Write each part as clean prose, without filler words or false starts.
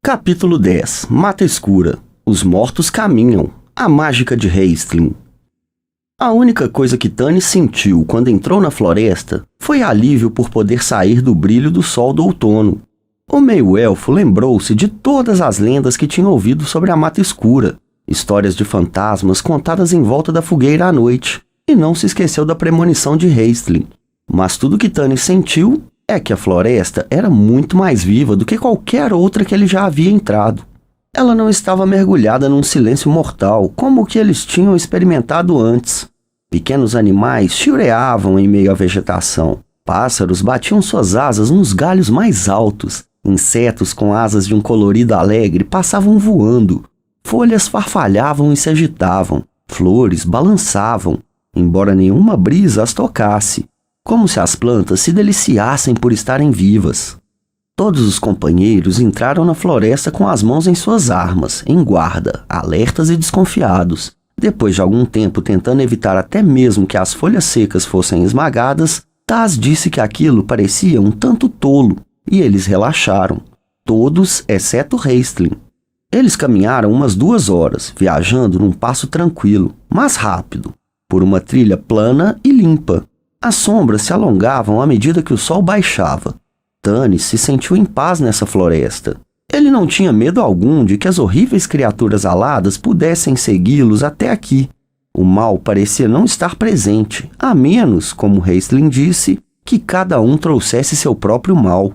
Capítulo 10. Mata Escura. Os mortos caminham. A mágica de Raistlin. A única coisa que Tannis sentiu quando entrou na floresta foi alívio por poder sair do brilho do sol do outono. O meio-elfo lembrou-se de todas as lendas que tinha ouvido sobre a Mata Escura, histórias de fantasmas contadas em volta da fogueira à noite, e não se esqueceu da premonição de Raistlin. Mas tudo que Tannis sentiu é que a floresta era muito mais viva do que qualquer outra que ele já havia entrado. Ela não estava mergulhada num silêncio mortal, como o que eles tinham experimentado antes. Pequenos animais chiureavam em meio à vegetação. Pássaros batiam suas asas nos galhos mais altos. Insetos com asas de um colorido alegre passavam voando. Folhas farfalhavam e se agitavam. Flores balançavam, embora nenhuma brisa as tocasse, como se as plantas se deliciassem por estarem vivas. Todos os companheiros entraram na floresta com as mãos em suas armas, em guarda, alertas e desconfiados. Depois de algum tempo tentando evitar até mesmo que as folhas secas fossem esmagadas, Taz disse que aquilo parecia um tanto tolo, e eles relaxaram. Todos, exceto Raistlin. Eles caminharam umas 2 horas, viajando num passo tranquilo, mas rápido, por uma trilha plana e limpa. As sombras se alongavam à medida que o sol baixava. Tannis se sentiu em paz nessa floresta. Ele não tinha medo algum de que as horríveis criaturas aladas pudessem segui-los até aqui. O mal parecia não estar presente, a menos, como Raistlin disse, que cada um trouxesse seu próprio mal.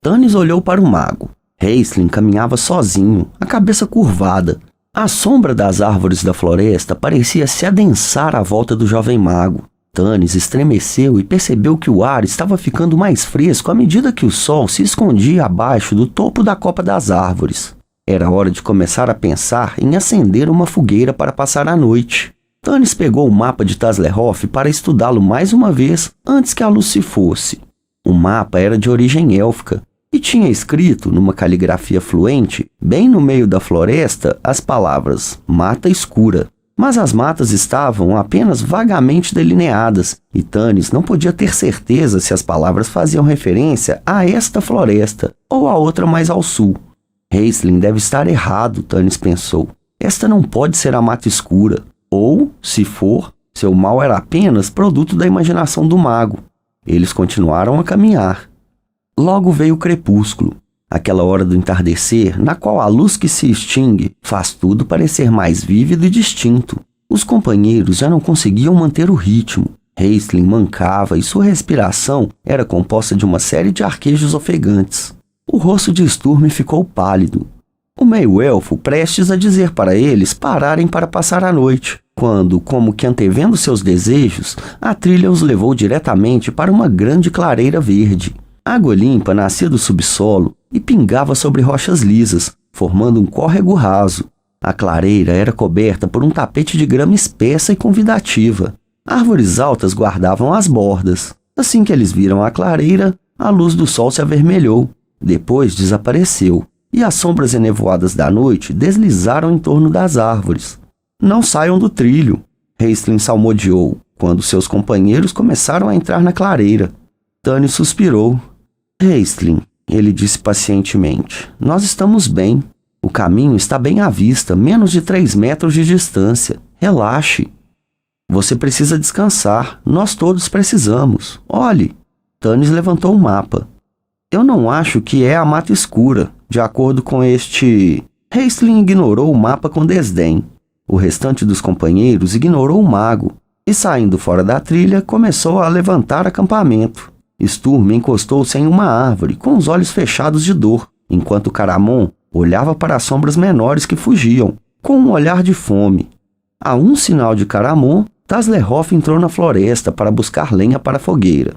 Tannis olhou para o mago. Raistlin caminhava sozinho, a cabeça curvada. A sombra das árvores da floresta parecia se adensar à volta do jovem mago. Tannis estremeceu e percebeu que o ar estava ficando mais fresco à medida que o sol se escondia abaixo do topo da copa das árvores. Era hora de começar a pensar em acender uma fogueira para passar a noite. Tannis pegou o mapa de Tazlehoff para estudá-lo mais uma vez antes que a luz se fosse. O mapa era de origem élfica e tinha escrito, numa caligrafia fluente, bem no meio da floresta, as palavras Mata Escura. Mas as matas estavam apenas vagamente delineadas, e Tannis não podia ter certeza se as palavras faziam referência a esta floresta ou a outra mais ao sul. Raistlin deve estar errado, Tannis pensou. Esta não pode ser a Mata Escura. Ou, se for, seu mal era apenas produto da imaginação do mago. Eles continuaram a caminhar. Logo veio o crepúsculo. Aquela hora do entardecer, na qual a luz que se extingue faz tudo parecer mais vívido e distinto. Os companheiros já não conseguiam manter o ritmo. Raistlin mancava e sua respiração era composta de uma série de arquejos ofegantes. O rosto de Sturm ficou pálido. O meio-elfo prestes a dizer para eles pararem para passar a noite, quando, como que antevendo seus desejos, a trilha os levou diretamente para uma grande clareira verde. Água limpa nascia do subsolo e pingava sobre rochas lisas, formando um córrego raso. A clareira era coberta por um tapete de grama espessa e convidativa. Árvores altas guardavam as bordas. Assim que eles viram a clareira, a luz do sol se avermelhou. Depois desapareceu, e as sombras enevoadas da noite deslizaram em torno das árvores. Não saiam do trilho, Raistlin salmodiou, quando seus companheiros começaram a entrar na clareira. Tannis suspirou. Raistlin, ele disse pacientemente, nós estamos bem. O caminho está bem à vista, menos de 3 metros de distância. Relaxe. Você precisa descansar. Nós todos precisamos. Olhe. Tannis levantou o mapa. Eu não acho que é a Mata Escura, de acordo com este... Raistlin ignorou o mapa com desdém. O restante dos companheiros ignorou o mago, e saindo fora da trilha, começou a levantar acampamento. Sturm encostou-se em uma árvore, com os olhos fechados de dor, enquanto Caramon olhava para as sombras menores que fugiam, com um olhar de fome. A um sinal de Caramon, Tazlehoff entrou na floresta para buscar lenha para a fogueira.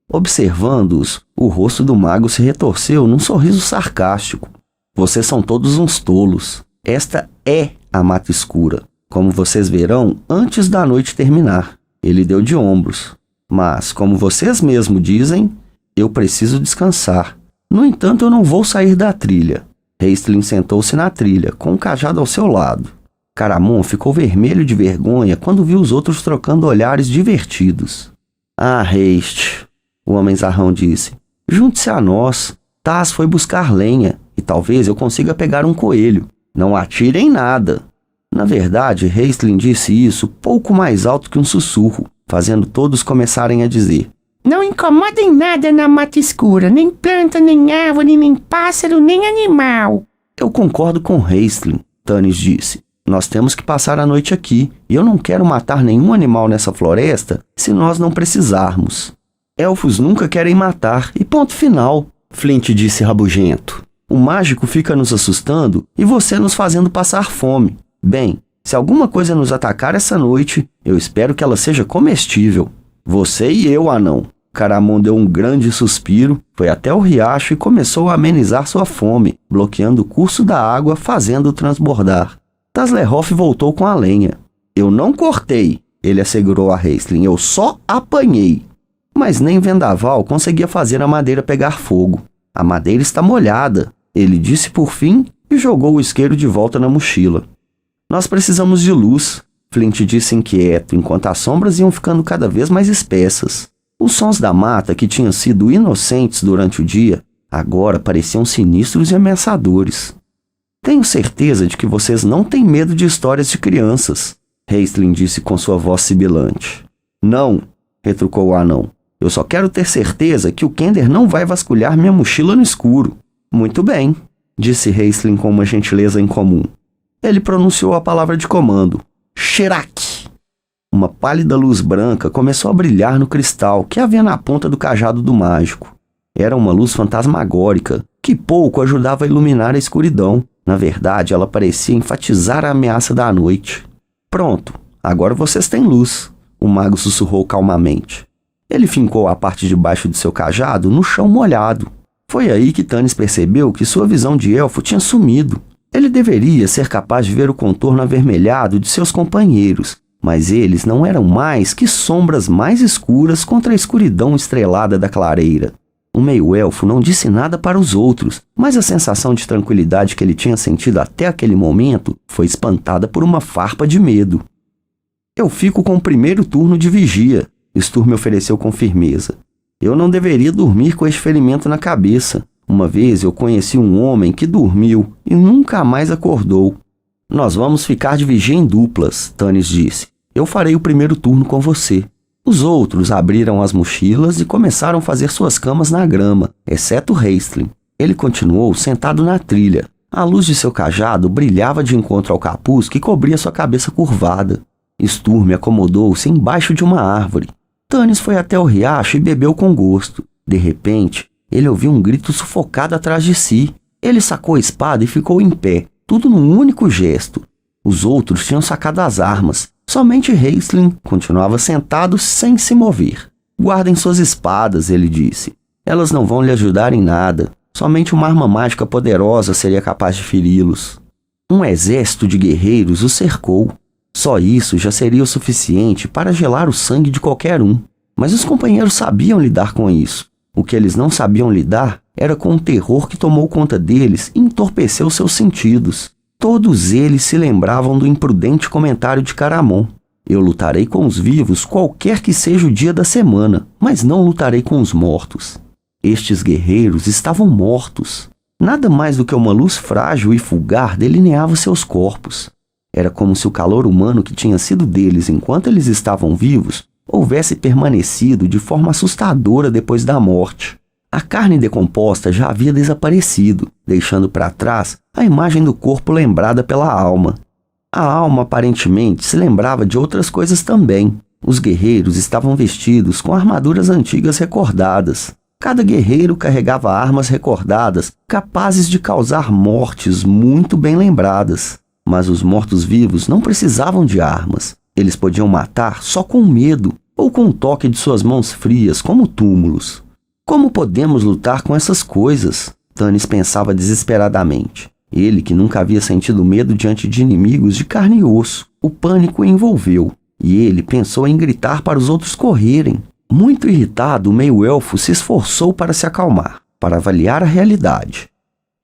Observando-os, o rosto do mago se retorceu num sorriso sarcástico. Vocês são todos uns tolos. Esta é a Mata Escura, como vocês verão antes da noite terminar. Ele deu de ombros. Mas, como vocês mesmos dizem, eu preciso descansar. No entanto, eu não vou sair da trilha. Raistlin sentou-se na trilha, com o cajado ao seu lado. Caramon ficou vermelho de vergonha quando viu os outros trocando olhares divertidos. Ah, Raist, o homenzarrão disse, junte-se a nós. Taz foi buscar lenha. e talvez eu consiga pegar um coelho. Não atire em nada. Na verdade, Raistlin disse isso pouco mais alto que um sussurro, fazendo todos começarem a dizer: Não incomoda em nada na mata escura, nem planta, nem árvore, nem pássaro, nem animal. Eu concordo com Raistlin, Tanis disse. Nós temos que passar a noite aqui, e eu não quero matar nenhum animal nessa floresta se nós não precisarmos. Elfos nunca querem matar, e ponto final, Flint disse rabugento. O mágico fica nos assustando e você nos fazendo passar fome. Bem, se alguma coisa nos atacar essa noite, eu espero que ela seja comestível. Você e eu, anão. Caramon deu um grande suspiro, foi até o riacho e começou a amenizar sua fome, bloqueando o curso da água, fazendo-o transbordar. Taslerhoff voltou com a lenha. Eu não cortei, ele assegurou a Raistlin, eu só apanhei. Mas nem Vendaval conseguia fazer a madeira pegar fogo. A madeira está molhada, ele disse por fim e jogou o isqueiro de volta na mochila. Nós precisamos de luz, Flint disse inquieto, enquanto as sombras iam ficando cada vez mais espessas. Os sons da mata, que tinham sido inocentes durante o dia, agora pareciam sinistros e ameaçadores. Tenho certeza de que vocês não têm medo de histórias de crianças, Raistlin disse com sua voz sibilante. Não, retrucou o anão. Eu só quero ter certeza que o Kender não vai vasculhar minha mochila no escuro. Muito bem, disse Raistlin com uma gentileza incomum. Ele pronunciou a palavra de comando. Sherak! Uma pálida luz branca começou a brilhar no cristal que havia na ponta do cajado do mágico. Era uma luz fantasmagórica, que pouco ajudava a iluminar a escuridão. Na verdade, ela parecia enfatizar a ameaça da noite. Pronto, agora vocês têm luz, o mago sussurrou calmamente. Ele fincou a parte de baixo de seu cajado no chão molhado. Foi aí que Tanis percebeu que sua visão de elfo tinha sumido. Ele deveria ser capaz de ver o contorno avermelhado de seus companheiros, mas eles não eram mais que sombras mais escuras contra a escuridão estrelada da clareira. O meio-elfo não disse nada para os outros, mas a sensação de tranquilidade que ele tinha sentido até aquele momento foi espantada por uma farpa de medo. Eu fico com o primeiro turno de vigia, Sturm ofereceu com firmeza. Eu não deveria dormir com este ferimento na cabeça. Uma vez eu conheci um homem que dormiu e nunca mais acordou. Nós vamos ficar de vigia em duplas, Tanis disse. Eu farei o primeiro turno com você. Os outros abriram as mochilas e começaram a fazer suas camas na grama, exceto Raistlin. Ele continuou sentado na trilha. A luz de seu cajado brilhava de encontro ao capuz que cobria sua cabeça curvada. Sturm acomodou-se embaixo de uma árvore. Tanis foi até o riacho e bebeu com gosto. De repente, ele ouviu um grito sufocado atrás de si. Ele sacou a espada e ficou em pé, tudo num único gesto. Os outros tinham sacado as armas. Somente Raistlin continuava sentado sem se mover. Guardem suas espadas, ele disse. Elas não vão lhe ajudar em nada. Somente uma arma mágica poderosa seria capaz de feri-los. Um exército de guerreiros os cercou. Só isso já seria o suficiente para gelar o sangue de qualquer um. Mas os companheiros sabiam lidar com isso. O que eles não sabiam lidar era com o terror que tomou conta deles e entorpeceu seus sentidos. Todos eles se lembravam do imprudente comentário de Caramon. Eu lutarei com os vivos qualquer que seja o dia da semana, mas não lutarei com os mortos. Estes guerreiros estavam mortos. Nada mais do que uma luz frágil e fulgar delineava seus corpos. Era como se o calor humano que tinha sido deles enquanto eles estavam vivos houvesse permanecido de forma assustadora depois da morte. A carne decomposta já havia desaparecido, deixando para trás a imagem do corpo lembrada pela alma. A alma aparentemente se lembrava de outras coisas também. Os guerreiros estavam vestidos com armaduras antigas recordadas. Cada guerreiro carregava armas recordadas, capazes de causar mortes muito bem lembradas. Mas os mortos-vivos não precisavam de armas. Eles podiam matar só com medo ou com o toque de suas mãos frias, como túmulos. Como podemos lutar com essas coisas? Tanis pensava desesperadamente. Ele, que nunca havia sentido medo diante de inimigos de carne e osso. O pânico o envolveu, e ele pensou em gritar para os outros correrem. Muito irritado, o meio-elfo se esforçou para se acalmar, para avaliar a realidade.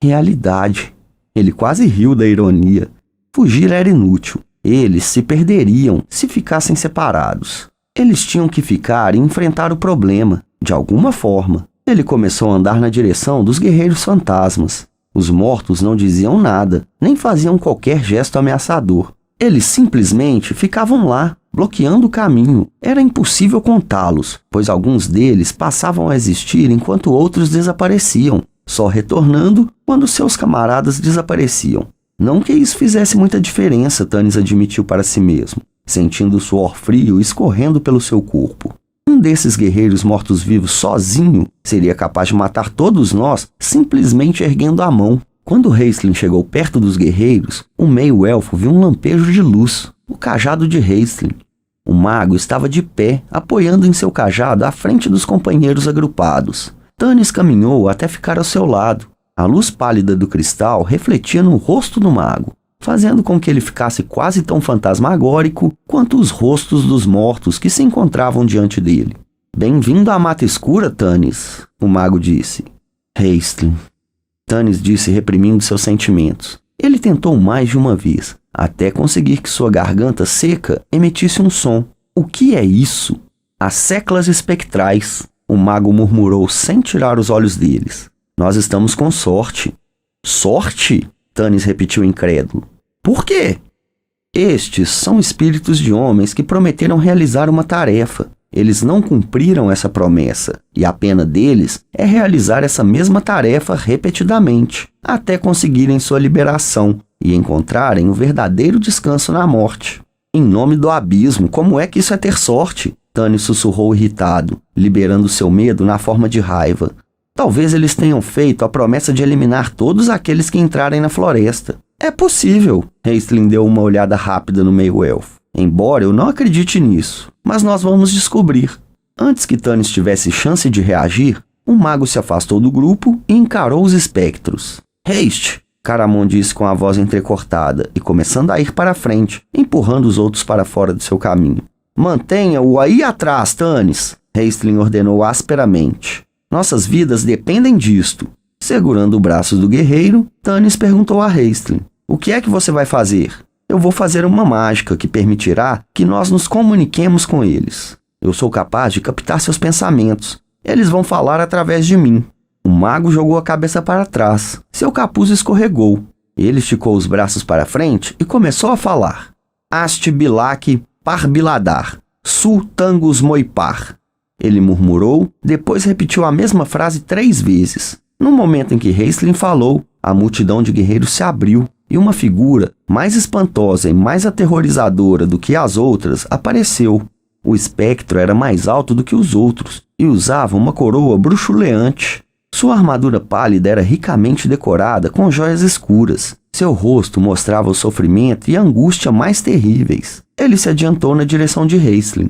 Realidade. Ele quase riu da ironia. Fugir era inútil. Eles se perderiam se ficassem separados. Eles tinham que ficar e enfrentar o problema, de alguma forma. Ele começou a andar na direção dos guerreiros fantasmas. Os mortos não diziam nada, nem faziam qualquer gesto ameaçador. Eles simplesmente ficavam lá, bloqueando o caminho. Era impossível contá-los, pois alguns deles passavam a existir enquanto outros desapareciam, só retornando quando seus camaradas desapareciam. Não que isso fizesse muita diferença, Tanis admitiu para si mesmo, sentindo o suor frio escorrendo pelo seu corpo. Um desses guerreiros mortos-vivos sozinho seria capaz de matar todos nós simplesmente erguendo a mão. Quando Raistlin chegou perto dos guerreiros, o meio-elfo viu um lampejo de luz, o cajado de Raistlin. O mago estava de pé, apoiando em seu cajado à frente dos companheiros agrupados. Tanis caminhou até ficar ao seu lado. A luz pálida do cristal refletia no rosto do mago, fazendo com que ele ficasse quase tão fantasmagórico quanto os rostos dos mortos que se encontravam diante dele. "Bem-vindo à Mata Escura, Tanis", o mago disse. "Raistlin", Tanis disse reprimindo seus sentimentos. Ele tentou mais de uma vez, até conseguir que sua garganta seca emitisse um som. "O que é isso?" "As seclas espectrais", o mago murmurou sem tirar os olhos deles. "Nós estamos com sorte." "Sorte?" Tanis repetiu incrédulo. "Por quê?" "Estes são espíritos de homens que prometeram realizar uma tarefa. Eles não cumpriram essa promessa, e a pena deles é realizar essa mesma tarefa repetidamente, até conseguirem sua liberação e encontrarem o verdadeiro descanso na morte." "Em nome do abismo, como é que isso é ter sorte?" Tanis sussurrou irritado, liberando seu medo na forma de raiva. "Talvez eles tenham feito a promessa de eliminar todos aqueles que entrarem na floresta." "É possível." Raistlin deu uma olhada rápida no meio-elfo. "Embora eu não acredite nisso, mas nós vamos descobrir." Antes que Tanis tivesse chance de reagir, o mago se afastou do grupo e encarou os espectros. "Haste!" Caramon disse com a voz entrecortada e começando a ir para a frente, empurrando os outros para fora de seu caminho. "Mantenha-o aí atrás, Tanis!" Raistlin ordenou asperamente. "Nossas vidas dependem disto." Segurando o braço do guerreiro, Tanis perguntou a Raistlin: "O que é que você vai fazer?" "Eu vou fazer uma mágica que permitirá que nós nos comuniquemos com eles. Eu sou capaz de captar seus pensamentos. Eles vão falar através de mim." O mago jogou a cabeça para trás. Seu capuz escorregou. Ele esticou os braços para frente e começou a falar. "Ast Bilak Parbiladar, Su Tangus Moipar." Ele murmurou, depois repetiu a mesma frase 3 vezes. No momento em que Raistlin falou, a multidão de guerreiros se abriu e uma figura mais espantosa e mais aterrorizadora do que as outras apareceu. O espectro era mais alto do que os outros e usava uma coroa bruxuleante. Sua armadura pálida era ricamente decorada com joias escuras. Seu rosto mostrava o sofrimento e a angústia mais terríveis. Ele se adiantou na direção de Raistlin.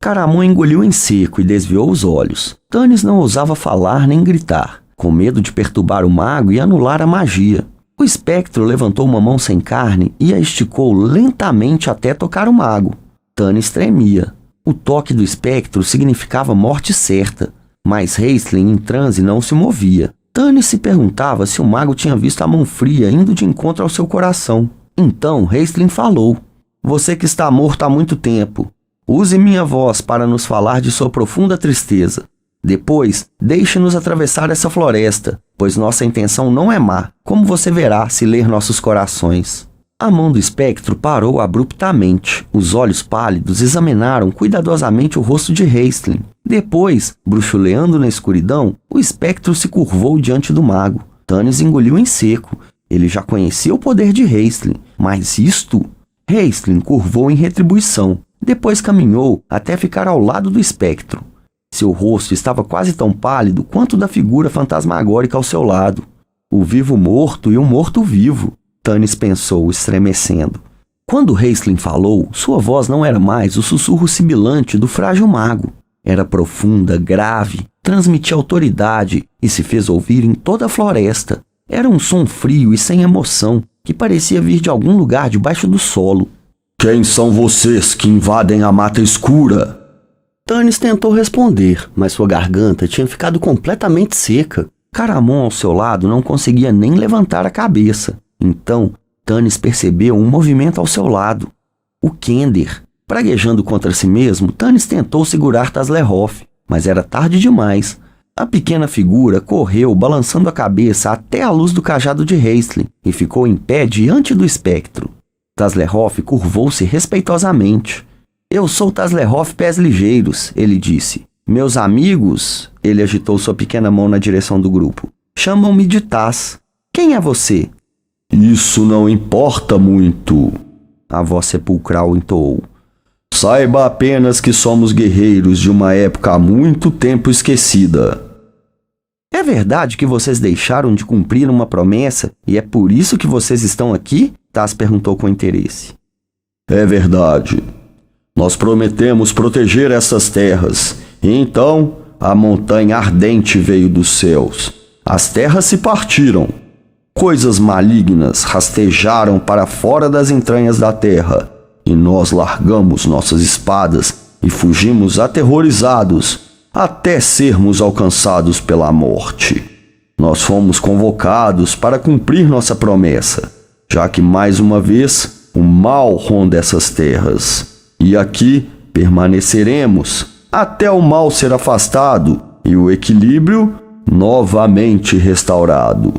Caramon engoliu em seco e desviou os olhos. Tanis não ousava falar nem gritar, com medo de perturbar o mago e anular a magia. O espectro levantou uma mão sem carne e a esticou lentamente até tocar o mago. Tanis tremia. O toque do espectro significava morte certa, mas Raistlin em transe não se movia. Tanis se perguntava se o mago tinha visto a mão fria indo de encontro ao seu coração. Então Raistlin falou: "Você que está morto há muito tempo, use minha voz para nos falar de sua profunda tristeza. Depois, deixe-nos atravessar essa floresta, pois nossa intenção não é má, como você verá se ler nossos corações." A mão do espectro parou abruptamente. Os olhos pálidos examinaram cuidadosamente o rosto de Raistlin. Depois, bruxuleando na escuridão, o espectro se curvou diante do mago. Tanis engoliu em seco. Ele já conhecia o poder de Raistlin, mas isto... Raistlin curvou em retribuição. Depois caminhou até ficar ao lado do espectro. Seu rosto estava quase tão pálido quanto o da figura fantasmagórica ao seu lado. O vivo morto e o morto vivo, Tanis pensou, estremecendo. Quando Raistlin falou, sua voz não era mais o sussurro sibilante do frágil mago. Era profunda, grave, transmitia autoridade e se fez ouvir em toda a floresta. Era um som frio e sem emoção, que parecia vir de algum lugar debaixo do solo. "Quem são vocês que invadem a Mata Escura?" Tanis tentou responder, mas sua garganta tinha ficado completamente seca. Caramon ao seu lado não conseguia nem levantar a cabeça. Então, Tanis percebeu um movimento ao seu lado. O Kender. Praguejando contra si mesmo, Tanis tentou segurar Taslehoff, mas era tarde demais. A pequena figura correu, balançando a cabeça até a luz do cajado de Raistlin e ficou em pé diante do espectro. Taslerhoff curvou-se respeitosamente. Eu sou Taslerhoff Pés Ligeiros, ele disse. Meus amigos, ele agitou sua pequena mão na direção do grupo, chamam-me de Taz. Quem é você? Isso não importa muito, a voz sepulcral entoou. Saiba apenas que somos guerreiros de uma época há muito tempo esquecida. É verdade que vocês deixaram de cumprir uma promessa e é por isso que vocês estão aqui? Taz perguntou com interesse. É verdade. Nós prometemos proteger essas terras. E então, a montanha ardente veio dos céus. As terras se partiram. Coisas malignas rastejaram para fora das entranhas da terra. E nós largamos nossas espadas e fugimos aterrorizados até sermos alcançados pela morte. Nós fomos convocados para cumprir nossa promessa, já que mais uma vez o mal ronda essas terras. E aqui permaneceremos até o mal ser afastado e o equilíbrio novamente restaurado.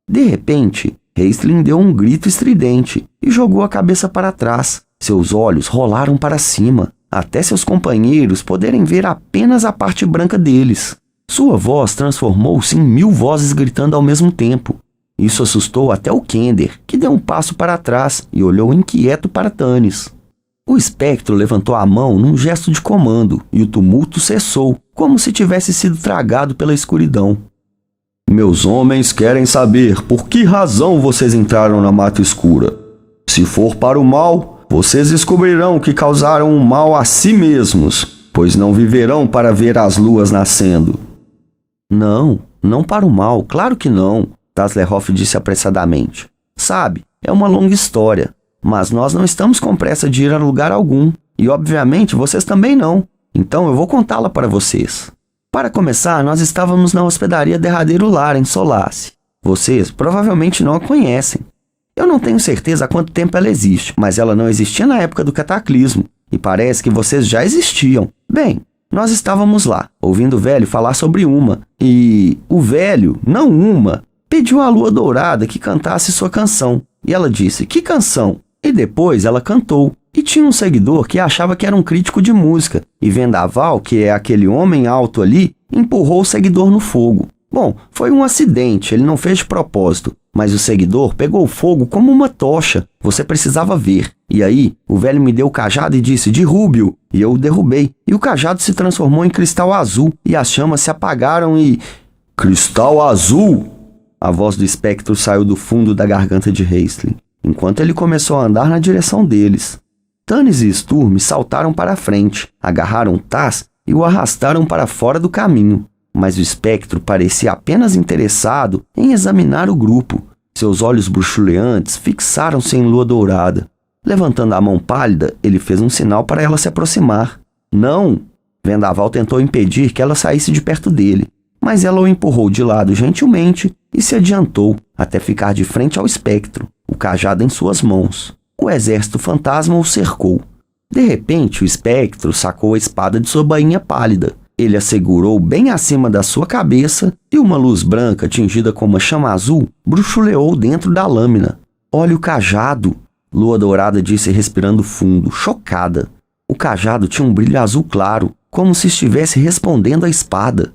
De repente, Raistlin deu um grito estridente e jogou a cabeça para trás. Seus olhos rolaram para cima, até seus companheiros poderem ver apenas a parte branca deles. Sua voz transformou-se em 1000 vozes gritando ao mesmo tempo. Isso assustou até o Kender, que deu um passo para trás e olhou inquieto para Tanis. O espectro levantou a mão num gesto de comando e o tumulto cessou, como se tivesse sido tragado pela escuridão. Meus homens querem saber por que razão vocês entraram na Mata Escura. Se for para o mal, vocês descobrirão que causaram o mal a si mesmos, pois não viverão para ver as luas nascendo. Não para o mal, claro que não, Taslerhoff disse apressadamente. Sabe, é uma longa história, mas nós não estamos com pressa de ir a lugar algum, e obviamente vocês também não, então eu vou contá-la para vocês. Para começar, nós estávamos na hospedaria Derradeiro Lar, em Solace. Vocês provavelmente não a conhecem. Eu não tenho certeza há quanto tempo ela existe, mas ela não existia na época do cataclismo, e parece que vocês já existiam. Bem, nós estávamos lá, ouvindo o velho falar sobre Uma, e o velho, não Uma, pediu à lua dourada que cantasse sua canção. E ela disse, que canção? E depois ela cantou. E tinha um seguidor que achava que era um crítico de música, e Vendaval, que é aquele homem alto ali, empurrou o seguidor no fogo. Bom, foi um acidente, ele não fez de propósito, mas o seguidor pegou fogo como uma tocha, você precisava ver. E aí, o velho me deu o cajado e disse, derrube-o, e eu o derrubei, e o cajado se transformou em cristal azul, e as chamas se apagaram e... Cristal azul! A voz do espectro saiu do fundo da garganta de Raistlin, enquanto ele começou a andar na direção deles. Tanis e Sturm saltaram para a frente, agarraram Taz e o arrastaram para fora do caminho. Mas o espectro parecia apenas interessado em examinar o grupo. Seus olhos bruxuleantes fixaram-se em Lua Dourada. Levantando a mão pálida, ele fez um sinal para ela se aproximar. Não! Vendaval tentou impedir que ela saísse de perto dele, mas ela o empurrou de lado gentilmente e se adiantou até ficar de frente ao espectro, o cajado em suas mãos. O exército fantasma o cercou. De repente, o espectro sacou a espada de sua bainha pálida. Ele a segurou bem acima da sua cabeça e uma luz branca, tingida com uma chama azul, bruxuleou dentro da lâmina. Olha o cajado, Lua Dourada disse respirando fundo, chocada. O cajado tinha um brilho azul claro, como se estivesse respondendo à espada.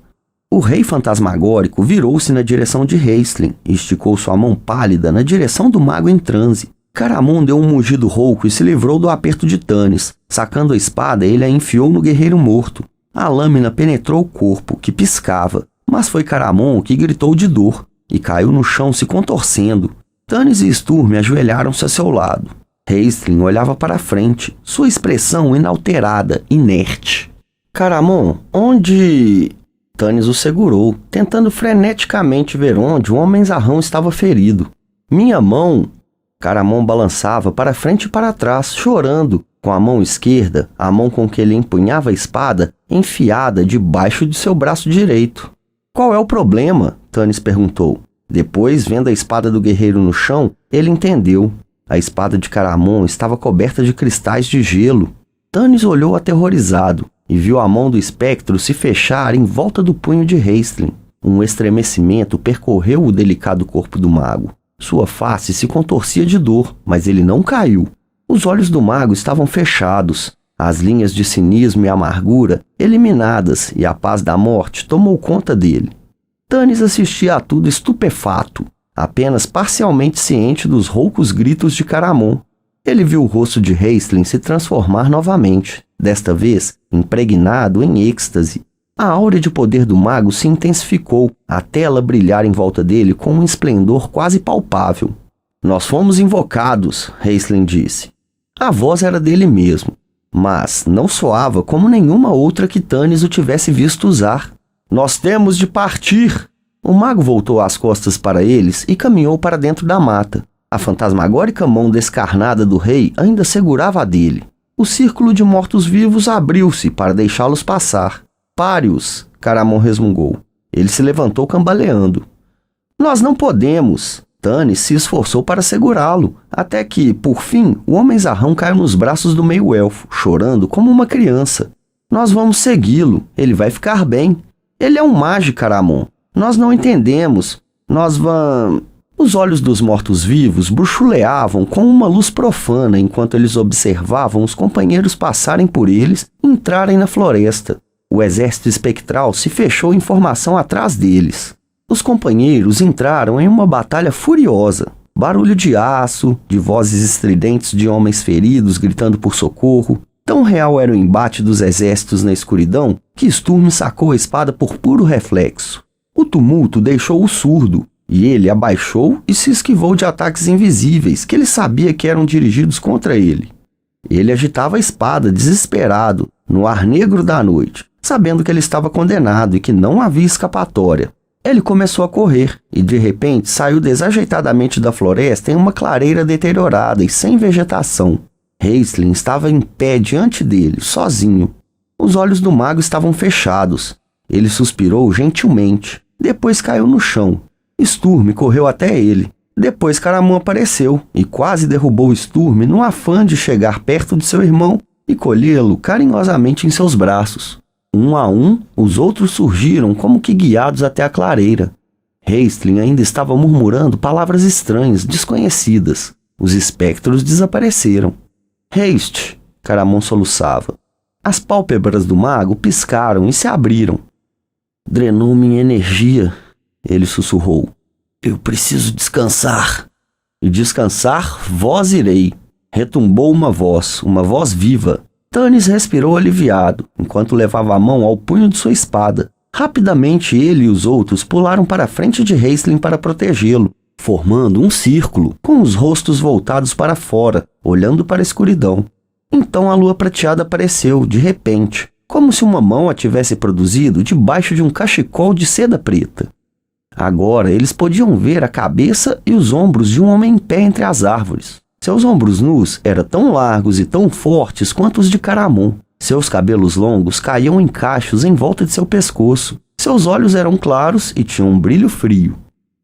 O rei fantasmagórico virou-se na direção de Raistlin e esticou sua mão pálida na direção do mago em transe. Caramon deu um mugido rouco e se livrou do aperto de Tanis. Sacando a espada, ele a enfiou no guerreiro morto. A lâmina penetrou o corpo, que piscava, mas foi Caramon que gritou de dor e caiu no chão se contorcendo. Tanis e Sturm ajoelharam-se a seu lado. Raistlin olhava para a frente, sua expressão inalterada, inerte. Caramon, onde... Tanis o segurou, tentando freneticamente ver onde o homenzarrão estava ferido. Minha mão... Caramon balançava para frente e para trás, chorando, com a mão esquerda, a mão com que ele empunhava a espada, enfiada debaixo de seu braço direito. Qual é o problema? Tanis perguntou. Depois, vendo a espada do guerreiro no chão, ele entendeu. A espada de Caramon estava coberta de cristais de gelo. Tanis olhou aterrorizado. e viu a mão do espectro se fechar em volta do punho de Raistlin. Um estremecimento percorreu o delicado corpo do mago. Sua face se contorcia de dor, mas ele não caiu. Os olhos do mago estavam fechados, as linhas de cinismo e amargura eliminadas, e a paz da morte tomou conta dele. Tanis assistia a tudo estupefato, apenas parcialmente ciente dos roucos gritos de Caramon. Ele viu o rosto de Raistlin se transformar novamente, desta vez impregnado em êxtase. A áurea de poder do mago se intensificou, a tela brilhar em volta dele com um esplendor quase palpável. "Nós fomos invocados", Raistlin disse. A voz era dele mesmo, mas não soava como nenhuma outra que Tanis o tivesse visto usar. "Nós temos de partir!" O mago voltou as costas para eles e caminhou para dentro da mata. A fantasmagórica mão descarnada do rei ainda segurava a dele. O círculo de mortos-vivos abriu-se para deixá-los passar. "Pare-os", Caramon resmungou. Ele se levantou cambaleando. "Nós não podemos." Tanis se esforçou para segurá-lo, até que, por fim, o homem-zarrão caiu nos braços do meio-elfo, chorando como uma criança. "Nós vamos segui-lo. Ele vai ficar bem. Ele é um mage, Caramon. Nós não entendemos. Nós vamos..." Os olhos dos mortos-vivos bruxuleavam com uma luz profana enquanto eles observavam os companheiros passarem por eles e entrarem na floresta. O exército espectral se fechou em formação atrás deles. Os companheiros entraram em uma batalha furiosa. Barulho de aço, de vozes estridentes de homens feridos gritando por socorro. Tão real era o embate dos exércitos na escuridão que Sturm sacou a espada por puro reflexo. O tumulto deixou-o surdo, e ele abaixou e se esquivou de ataques invisíveis que ele sabia que eram dirigidos contra ele. Ele agitava a espada, desesperado, no ar negro da noite, sabendo que ele estava condenado e que não havia escapatória. Ele começou a correr e, de repente, saiu desajeitadamente da floresta em uma clareira deteriorada e sem vegetação. Raistlin estava em pé diante dele, sozinho. Os olhos do mago estavam fechados. Ele suspirou gentilmente. Depois caiu no chão. Sturm correu até ele. Depois Caramon apareceu e quase derrubou Sturm no afã de chegar perto de seu irmão e colhê-lo carinhosamente em seus braços. Um a um, os outros surgiram como que guiados até a clareira. Raistlin ainda estava murmurando palavras estranhas, desconhecidas. Os espectros desapareceram. "Haste", Caramon soluçava. As pálpebras do mago piscaram e se abriram. "Drenou minha energia", ele sussurrou. "Eu preciso descansar." "E descansar, vós irei." Retumbou uma voz viva. Tanis respirou aliviado, enquanto levava a mão ao punho de sua espada. Rapidamente ele e os outros pularam para a frente de Raistlin para protegê-lo, formando um círculo, com os rostos voltados para fora, olhando para a escuridão. Então a lua prateada apareceu, de repente, como se uma mão a tivesse produzido debaixo de um cachecol de seda preta. Agora eles podiam ver a cabeça e os ombros de um homem em pé entre as árvores. Seus ombros nus eram tão largos e tão fortes quanto os de Caramon. Seus cabelos longos caíam em cachos em volta de seu pescoço. Seus olhos eram claros e tinham um brilho frio.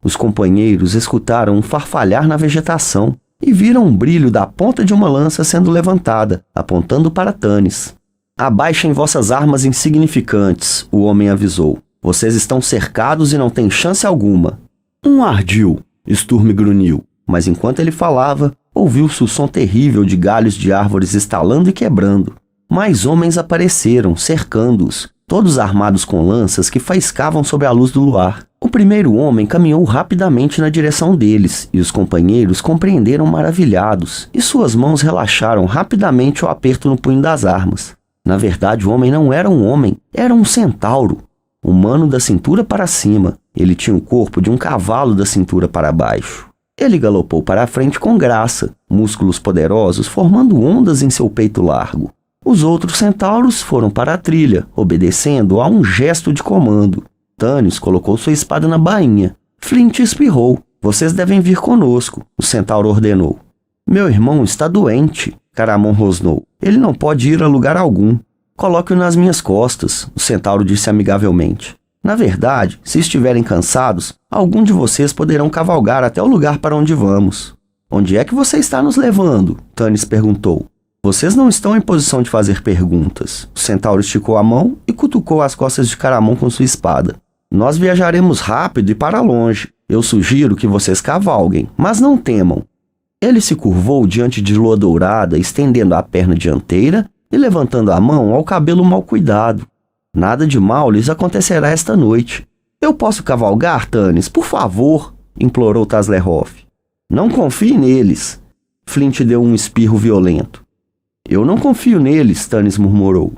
Os companheiros escutaram um farfalhar na vegetação e viram um brilho da ponta de uma lança sendo levantada, apontando para Tanis. "Abaixem vossas armas insignificantes", o homem avisou. "Vocês estão cercados e não têm chance alguma." "Um ardil", Sturm grunhiu, mas enquanto ele falava, ouviu-se o som terrível de galhos de árvores estalando e quebrando. Mais homens apareceram, cercando-os, todos armados com lanças que faiscavam sob a luz do luar. O primeiro homem caminhou rapidamente na direção deles, e os companheiros compreenderam maravilhados, e suas mãos relaxaram rapidamente o aperto no punho das armas. Na verdade, o homem não era um homem, era um centauro. Humano da cintura para cima, ele tinha o corpo de um cavalo da cintura para baixo. Ele galopou para a frente com graça, músculos poderosos formando ondas em seu peito largo. Os outros centauros foram para a trilha, obedecendo a um gesto de comando. Tanis colocou sua espada na bainha. Flint espirrou. "Vocês devem vir conosco", o centauro ordenou. "Meu irmão está doente", Caramon rosnou. "Ele não pode ir a lugar algum." "Coloque-o nas minhas costas", o centauro disse amigavelmente. "Na verdade, se estiverem cansados, algum de vocês poderão cavalgar até o lugar para onde vamos." "Onde é que você está nos levando?", Tanis perguntou. Vocês não estão em posição de fazer perguntas. O centauro esticou a mão e cutucou as costas de Caramon com sua espada. Nós viajaremos rápido e para longe. Eu sugiro que vocês cavalguem, mas não temam. Ele se curvou diante de Lua Dourada, estendendo a perna dianteira e levantando a mão ao cabelo mal cuidado. Nada de mal lhes acontecerá esta noite. Eu posso cavalgar, Tanis, por favor, implorou Taslehoff. Não confie neles. Flint deu um espirro violento. Eu não confio neles, Tanis murmurou.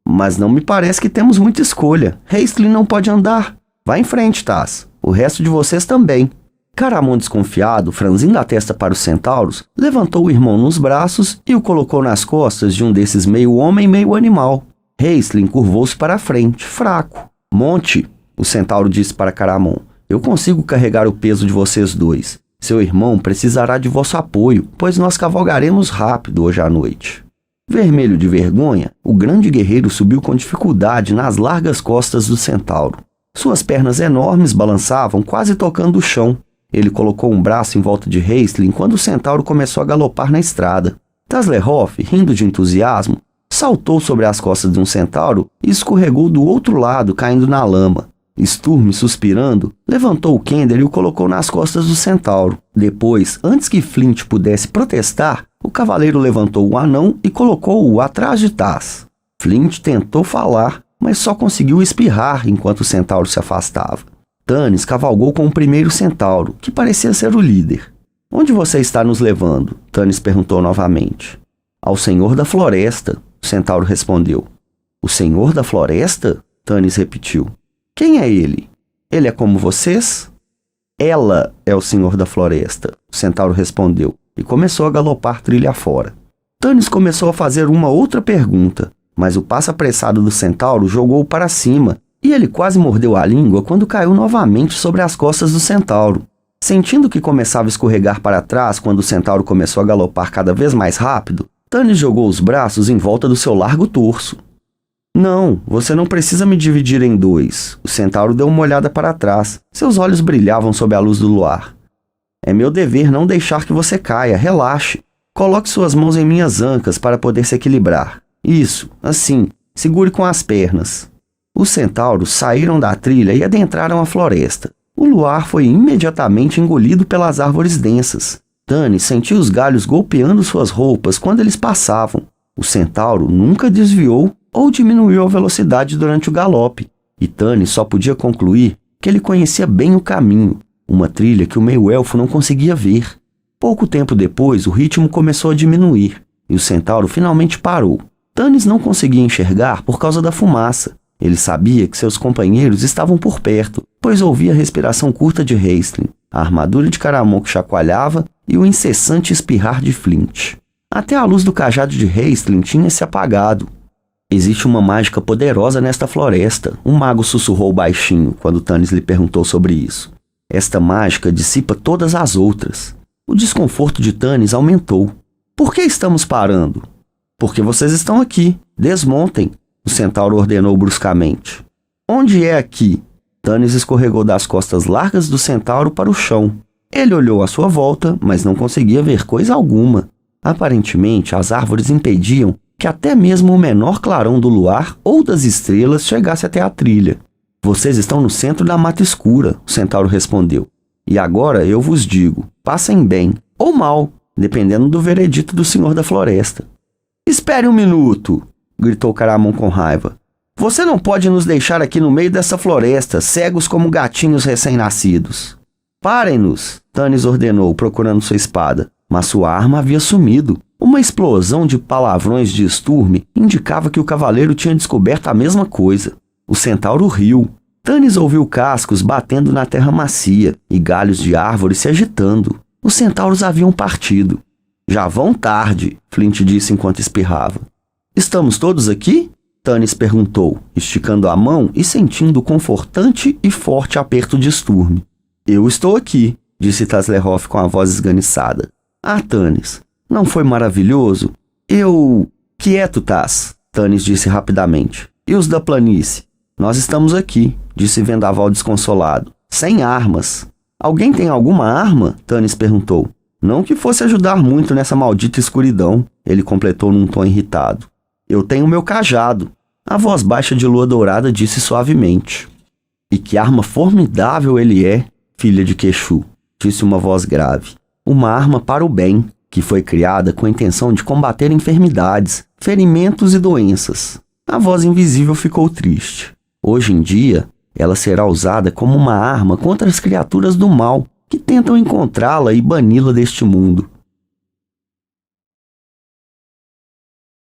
Mas não me parece que temos muita escolha. Hastling não pode andar. Vá em frente, Tas. O resto de vocês também. Caramon, desconfiado, franzindo a testa para os centauros, levantou o irmão nos braços e o colocou nas costas de um desses meio homem, meio animal. Hastling curvou-se para a frente, fraco. Monte, o centauro disse para Caramon. Eu consigo carregar o peso de vocês dois. Seu irmão precisará de vosso apoio, pois nós cavalgaremos rápido hoje à noite. Vermelho de vergonha, o grande guerreiro subiu com dificuldade nas largas costas do centauro. Suas pernas enormes balançavam, quase tocando o chão. Ele colocou um braço em volta de Hastling quando o centauro começou a galopar na estrada. Taslehoff, rindo de entusiasmo, saltou sobre as costas de um centauro e escorregou do outro lado, caindo na lama. Sturm, suspirando, levantou o Kender e o colocou nas costas do centauro. Depois, antes que Flint pudesse protestar, o cavaleiro levantou o anão e colocou-o atrás de Taz. Flint tentou falar, mas só conseguiu espirrar enquanto o centauro se afastava. Tanis cavalgou com o primeiro centauro, que parecia ser o líder. Onde você está nos levando? Tanis perguntou novamente. Ao Senhor da Floresta, o centauro respondeu. O Senhor da Floresta? Tanis repetiu. Quem é ele? Ele é como vocês? Ela é o Senhor da Floresta, o centauro respondeu, e começou a galopar trilha fora. Tanis começou a fazer uma outra pergunta, mas o passo apressado do centauro jogou-o para cima, e ele quase mordeu a língua quando caiu novamente sobre as costas do centauro. Sentindo que começava a escorregar para trás quando o centauro começou a galopar cada vez mais rápido, Tanis jogou os braços em volta do seu largo torso. Não, você não precisa me dividir em dois. O centauro deu uma olhada para trás. Seus olhos brilhavam sob a luz do luar. É meu dever não deixar que você caia. Relaxe. Coloque suas mãos em minhas ancas para poder se equilibrar. Isso, assim. Segure com as pernas. Os centauros saíram da trilha e adentraram a floresta. O luar foi imediatamente engolido pelas árvores densas. Tanis sentiu os galhos golpeando suas roupas quando eles passavam. O centauro nunca desviou ou diminuiu a velocidade durante o galope, e Tanis só podia concluir que ele conhecia bem o caminho, uma trilha que o meio-elfo não conseguia ver. Pouco tempo depois, o ritmo começou a diminuir, e o centauro finalmente parou. Tanis não conseguia enxergar por causa da fumaça. Ele sabia que seus companheiros estavam por perto, pois ouvia a respiração curta de Hastling, a armadura de Caramon que chacoalhava e o incessante espirrar de Flint. Até a luz do cajado de Hastling tinha se apagado. Existe uma mágica poderosa nesta floresta, um mago sussurrou baixinho quando Tanis lhe perguntou sobre isso. Esta mágica dissipa todas as outras. O desconforto de Tanis aumentou. Por que estamos parando? Porque vocês estão aqui. Desmontem, o centauro ordenou bruscamente. Onde é aqui? Tanis escorregou das costas largas do centauro para o chão. Ele olhou à sua volta, mas não conseguia ver coisa alguma. Aparentemente, as árvores impediam que até mesmo o menor clarão do luar ou das estrelas chegasse até a trilha. Vocês estão no centro da mata escura, o centauro respondeu. E agora eu vos digo, passem bem ou mal, dependendo do veredito do Senhor da Floresta. Espere um minuto, gritou Caramon com raiva. Você não pode nos deixar aqui no meio dessa floresta, cegos como gatinhos recém-nascidos. Parem-nos, Tanis ordenou, procurando sua espada, mas sua arma havia sumido. Uma explosão de palavrões de Sturm indicava que o cavaleiro tinha descoberto a mesma coisa. O centauro riu. Tanis ouviu cascos batendo na terra macia e galhos de árvores se agitando. Os centauros haviam partido. Já vão tarde, Flint disse enquanto espirrava. Estamos todos aqui? Tanis perguntou, esticando a mão e sentindo o confortante e forte aperto de Sturm. Eu estou aqui, disse Taslehoff com a voz esganiçada. Ah, Tanis, não foi maravilhoso? Quieto, Taz, Tanis disse rapidamente. E os da planície? Nós estamos aqui, disse Vendaval desconsolado. Sem armas. Alguém tem alguma arma? Tanis perguntou. Não que fosse ajudar muito nessa maldita escuridão, ele completou num tom irritado. Eu tenho meu cajado. A voz baixa de Lua Dourada disse suavemente. E que arma formidável ele é, filha de Quexu, disse uma voz grave. Uma arma para o bem, que foi criada com a intenção de combater enfermidades, ferimentos e doenças. A voz invisível ficou triste. Hoje em dia, ela será usada como uma arma contra as criaturas do mal, que tentam encontrá-la e bani-la deste mundo.